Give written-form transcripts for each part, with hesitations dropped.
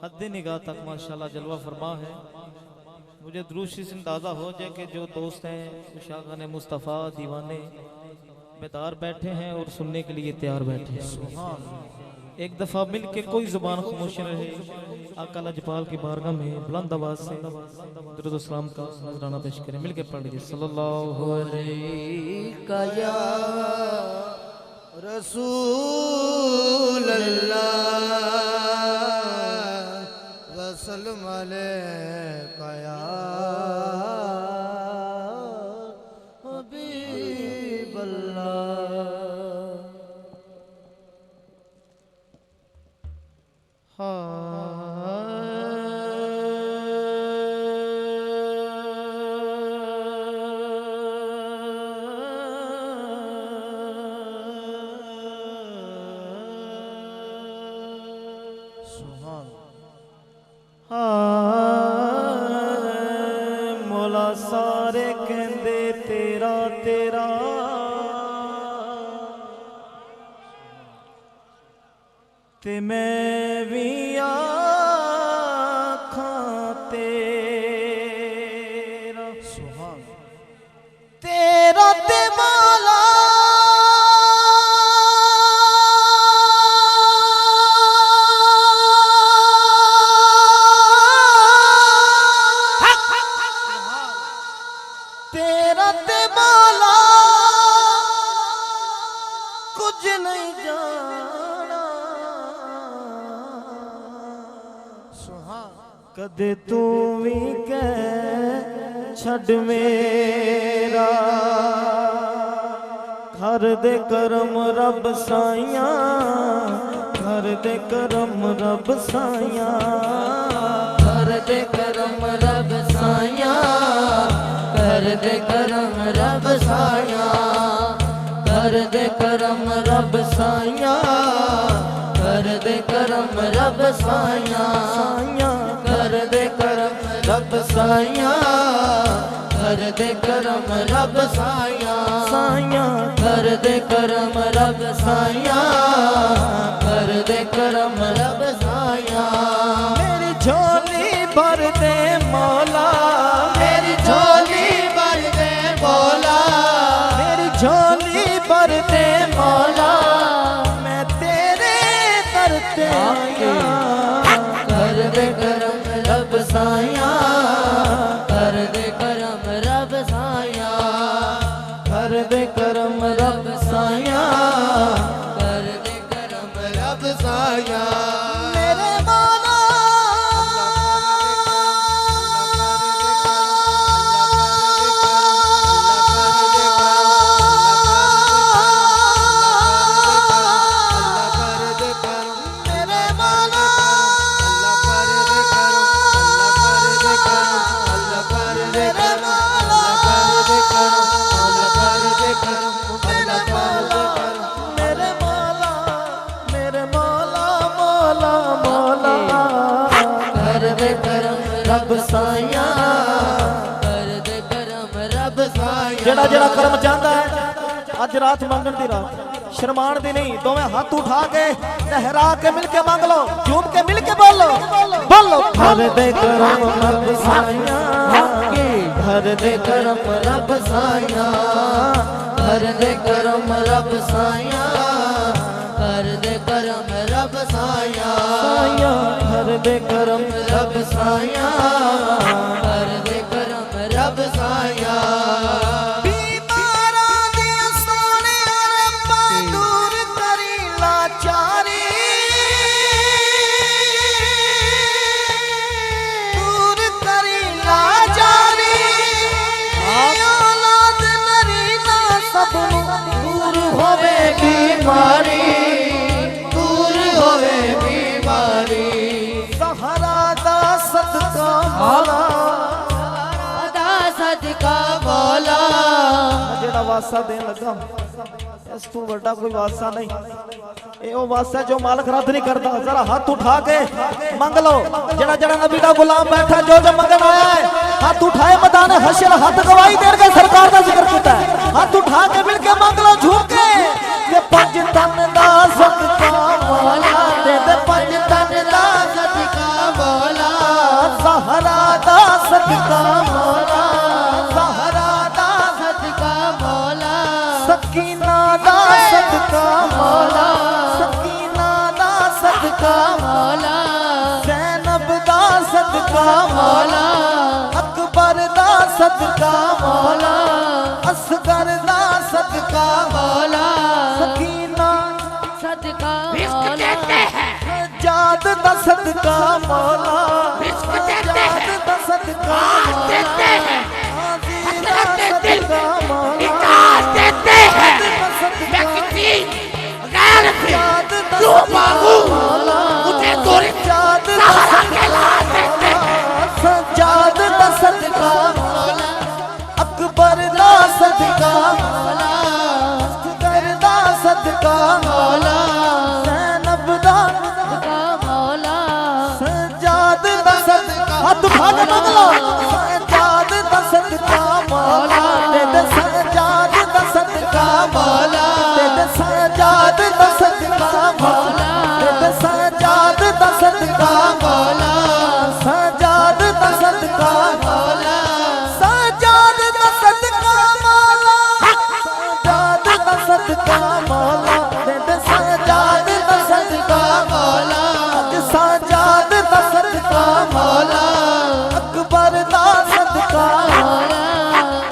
हद निगाह तक माशाल्लाह जलवा फरमा है। मुझे दुरूद से अंदाज़ा हो जाए कि जो दोस्त हैं शागान मुस्तफ़ा दीवाने बेदार बैठे हैं और सुनने के लिए तैयार बैठे हैं। एक दफ़ा मिल के कोई ज़ुबान खामोश रहे, आका लजपाल की बारगाह में बुलंद आवाज़ से दुरूद व सलाम का नजराना पेश करें। मिल के पढ़ लीजिए सल्लल्लाहु अलैका या रसूल अल्लाह वसल्लम अलैका या हबीब अल्लाह। मौला सारे कहंदे तेरा तेरा ते मैं भी आखां तेरा सुभान तेरा ते मौला तेरा ते मौला कुछ नहीं जाना सुभान कदे तू भी कह छड़ मेरा घर दे करम रब साइया घर दे करम रब साइया कर दे करम रब साया कर दे करम रब साया कर दे करम रब साया कर दे करम रब साया कर दे करम रब साया कर दे करम रब साया कर दे करम रब साया कर दे करम रब साया। मेरी झोली भर दे मौला मेरी झोली भर दे मौला मेरी झोली भर दे मौला मैं तेरे दर पे आया कर दे करम रब साया कर दे करम रब साया कर दे करम रब साया कर दे करम रब साया। मेरे मौला मेरे मौला मेरे मौला मेरे मौला मौला मौला कर दे करम रब साया कर दे करम रब साया। जेड़ा जेड़ा कर्म चाहता है अज रात मंगण दी रात शर्मान दी नहीं दोवें हाथ उठा के लहरा के मिल के मांग लो झूम के मिल के बोलो बोलो घर दे करम रब साया घर दे करम रब साया कर दे करम रब साया कर दे करम रब साया घर दे करम रब साया कर दे करम रब साया। बीमारां दे सोने रब्बा दूर करी लाचारी दूर करी लाचारी औलाद नरीना सबनू दूर होवे बीमारी दूर होवे बीमारी सहारा दा सदका मौला अदा सदका मौला। जेड़ा वासा देन लगा इस तू बड़ा कोई वासा नहीं ए ओ वासा जो मालिक रद्द नहीं करता। जरा हाथ उठा के मांग लो जेड़ा जेड़ा नबी का गुलाम बैठा जो जो मंगन आया है हाथ उठाए मैदान हशर हाथ गवाही देर के सरकार का जिक्र किया है हाथ उठा के मिल के मांग लो झूम के ये पंज तन दा सदका मौला दे दे पंज तन दा सदका सदका मौला, ज़हरा दा सदका मौला, सकीना दा सदका मौला, सकीना दा सदका मौला, ज़ैनब दा सदका मौला, अकबर दा सदका मौला, असगर दा सदका मौला, सकीना सदका मौला, सज्जाद दा सदका मौला, सज्जाद दा सदका मौला, आज़ी दा सदका मौला, देते हैं। मैं किसी गैर से जो मांगू मुझे तोरे सहारा कहला देते हैं। सज्जाद दा सदका मौला, अकबर दा सदका मौला, असगर दा सदका मौला, ज़ैनब दा सदका मौला, सज्जाद दा सदका हाथ उठा के मांग लो। सज्जाद दा सदका मौला, दे सज्जाद दा सदका मौला, दे सज्जाद दा सदका मौला, दे सज्जाद दा सदका मौला, सज्जाद दा सदका मौला, सज्जाद दा सदका मौला, सज्जाद दा सदका मौला, दे सज्जाद दा सदका मौला, सज्जाद दा सदका मौला, अकबर दा सदका मौला,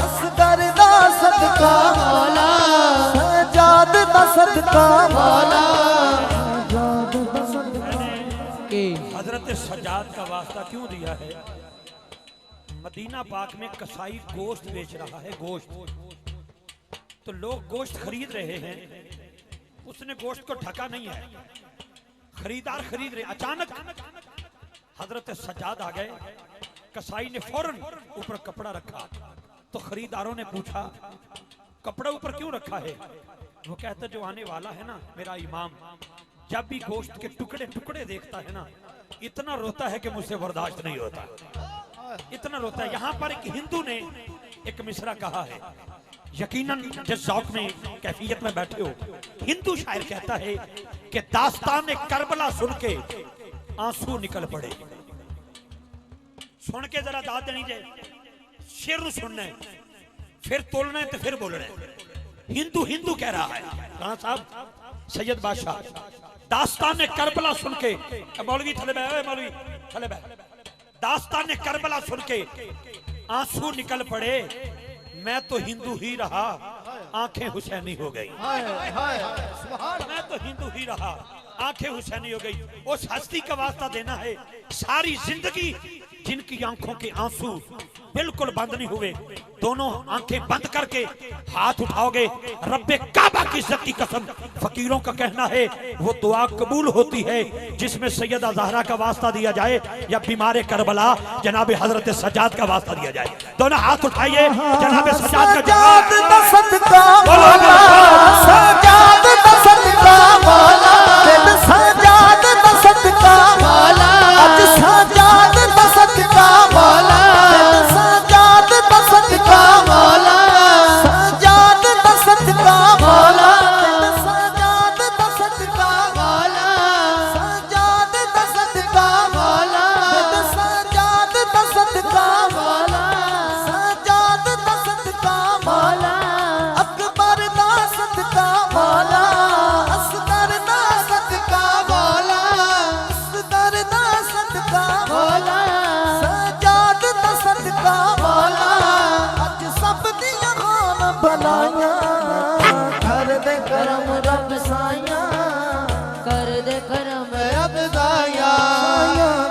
असगर दा सदका मौला, सज्जाद दा सदका मौला, सज्जाद दा सदका। हजरत सज्जाद का वास्ता क्यों दिया है? मदीना पाक में कसाई गोश्त बेच रहा है, गोश्त। तो लोग गोश्त खरीद रहे हैं, उसने गोश्त को ढका नहीं है, खरीदार खरीद रहे। अचानक हजरत सज्जाद आ गए, कसाई ने फौरन ऊपर कपड़ा रखा। तो खरीदारों ने पूछा कपड़ा ऊपर क्यों रखा है? वो कहता जो आने वाला है ना मेरा इमाम, जब भी गोश्त के टुकड़े टुकड़े देखता है ना, इतना रोता है कि मुझसे बर्दाश्त नहीं होता, इतना रोता है। यहाँ पर एक हिंदू ने एक मिसरा कहा है, यकीनन जिस ज़ौक़ में कैफियत में बैठे हो, हिंदू शायर कहता है कि दास्तान करबला सुन के आंसू निकल पड़े। सुन के जरा दाद देनी चाहिए, शेर सुनना है, फिर तोलना है तो फिर बोलना है। हिंदू हिंदू कह रहा है, राणा साहब सैयद बादशाह, दास्तान करबला सुन के, मौलवी थले बैठे, मौलवी थले बैठे, दास्तान करबला सुन के आंसू निकल पड़े। मैं तो हिंदू ही रहा, आंखें हुसैनी हो गई। मैं तो हिंदू ही रहा, आंखें हुसैनी हो गई। उस हस्ती का वास्ता देना है, सारी जिंदगी जिनकी आंखों के आंसू बिल्कुल बंद नहीं हुए, दोनों आंखें बंद करके हाथ उठाओगे, रब्बे काबा की इज्जत की कसम, फकीरों का कहना है वो दुआ कबूल होती है जिसमें सैयदा ज़हरा का वास्ता दिया जाए या बीमार करबला जनाब हजरत सज्जाद का वास्ता दिया जाए। दोनों हाथ उठाइए, जनाब सज्जाद का सदका मौला, सज्जाद दा सदका मौला, सज्जाद दा सदका मौला, आज सज्जाद दा सदका मौला, सज्जाद दा सदका मौला, सज्जाद दा सदका मौला, सज्जाद दा सदका मौला, सज्जाद दा सदका मौला, सज्जाद दा सदका मौला, सज्जाद दा सदका मौला, अकबर दा सदका मौला, असगर दा सदका मौला, असगर दा सदका मौला, सज्जाद दा सदका मौला, अज सब दियां खान भलाइयां, कर दे करम रब साइयां, कर दे करम रब साइयां,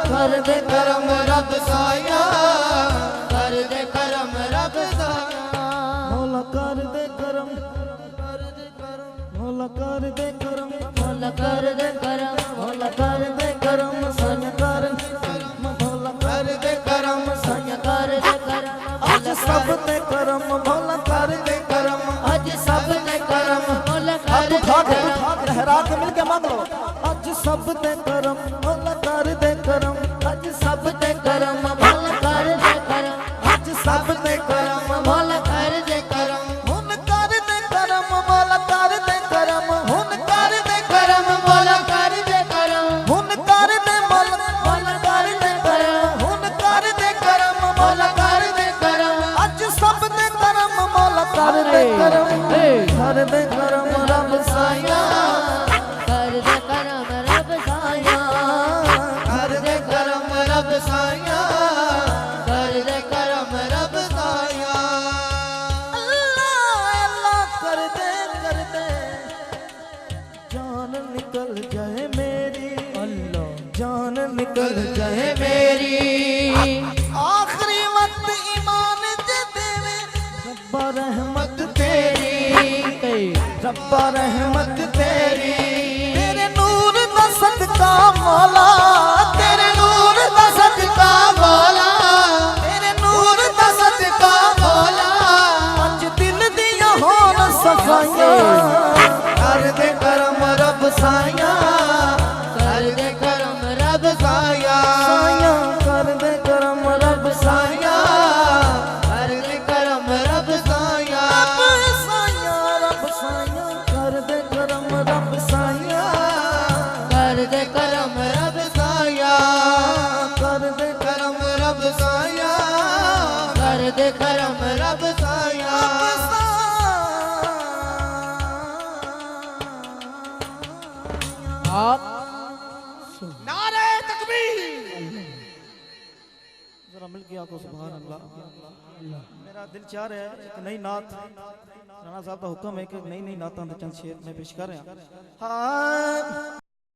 कर दे करम रब साइयां, कर दे करम रब साइयां, मौला कर दे करम, कर दे करम, मौला कर दे करम, मौला कर दे करम, मौला कर दे करम, साइयां कर दे करम, मौला कर दे करम, साइयां कर दे करम, आज सब ते करम, मौला कर दे करम, आज सब ते करम, मौला कर दे करम, लहरा के मिल के मांग लो, आज सब ते करम, मौला कर दे करम, आज सब ते करम, मौला कर दे करम, आज सब ते करम, मौला कर दे करम, हुन कर दे करम, मौला कर दे करम, हुन कर दे करम, मौला कर दे करम, हुन कर दे मौला कर दे करम, हुन कर दे करम, मौला दे करम रब साया, कर दे करम रब साया, कर दे करम रब साया, कर दे करम रब साया। अल्लाह अल्लाह कर दे जान निकल जाए मेरी, अल्लाह जान निकल जाए मेरी। आखिरी वक्त ईमान दे देवे रब्बा रहमत तेरी, रब्बा रहमत तेरी। तेरे नूर दा सदका मौला, तेरे नूर दा सदका मौला, तेरे नूर दा सदका मौला। अज दिल दिया होन सफाइयां, कर दे करम रब साया, कर दे करम रब साया, कर दे करम रब साया, कर दे करम रब साया, रब साया, कर दे करम रब साया, कर दे करम रब साया, कर दे करम रब साया, कर दे करम रब साया। आप नारे तकबीर। जरा मिल गया को सुभान अल्लाह। मेरा दिल चाह रहा है कि नई नात राणा साहब का हुक्म है कि नई नातां दे चंद शेर मैं पेश कर रहा। हाँ